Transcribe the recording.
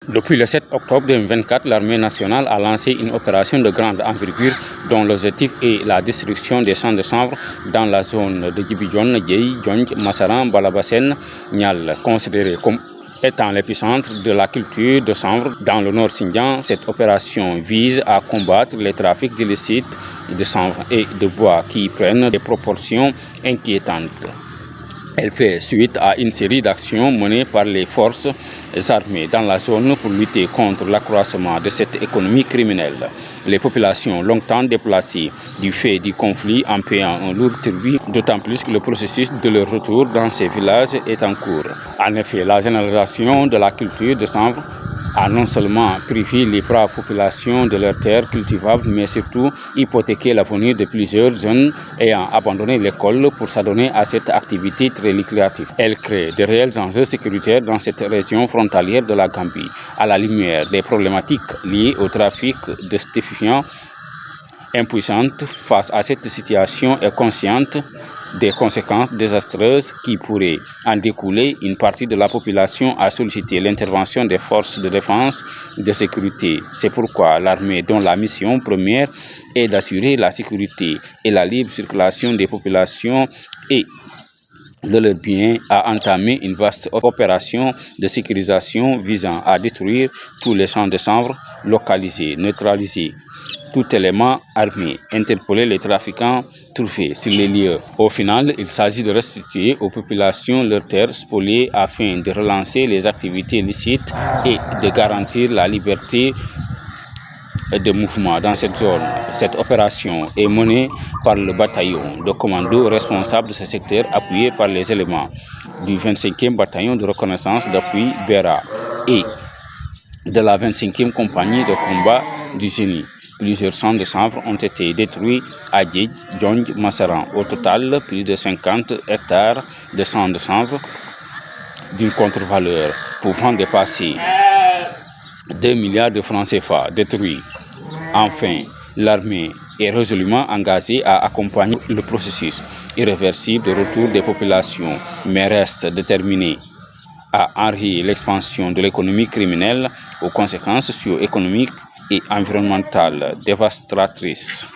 Depuis le 7 octobre 2024, l'armée nationale a lancé une opération de grande envergure dont l'objectif est la destruction des champs de chanvre dans la zone de Djibidione, Djei, Djonj, Massaran, Balabassène, Nial, considérée comme étant l'épicentre de la culture de chanvre dans le Nord Xinjiang. Cette opération vise à combattre les trafics illicites de chanvre et de bois qui prennent des proportions inquiétantes. Elle fait suite à une série d'actions menées par les forces armées dans la zone pour lutter contre l'accroissement de cette économie criminelle. Les populations longtemps déplacées du fait du conflit en payant un lourd tribut, d'autant plus que le processus de leur retour dans ces villages est en cours. En effet, la généralisation de la culture de chanvre a non seulement privé les braves populations de leurs terres cultivables, mais surtout hypothéqué l'avenir de plusieurs jeunes ayant abandonné l'école pour s'adonner à cette activité très lucrative. Elle crée de réels enjeux sécuritaires dans cette région frontalière de la Gambie. À la lumière des problématiques liées au trafic de stupéfiants, impuissante face à cette situation et consciente des conséquences désastreuses qui pourraient en découler, une partie de la population a sollicité l'intervention des forces de défense et de sécurité. C'est pourquoi l'armée, dont la mission première est d'assurer la sécurité et la libre circulation des populations et de leurs biens, a entamé une vaste opération de sécurisation visant à détruire tous les champs de chanvre, localiser, neutraliser tout élément armé, interpeller les trafiquants trouvés sur les lieux. Au final, il s'agit de restituer aux populations leurs terres spoliées afin de relancer les activités licites et de garantir la liberté de mouvement dans cette zone. Cette opération est menée par le bataillon de commando responsable de ce secteur, appuyé par les éléments du 25e bataillon de reconnaissance d'appui Bera et de la 25e compagnie de combat du génie. Plusieurs champs de chanvre ont été détruits à Djei, Djonj, Massaran. Au total, plus de 50 hectares de champs de chanvre d'une contre-valeur pouvant dépasser 2 milliards de francs CFA détruits. Enfin, l'armée est résolument engagée à accompagner le processus irréversible de retour des populations, mais reste déterminée à enrayer l'expansion de l'économie criminelle aux conséquences socio-économiques et environnementales dévastatrices.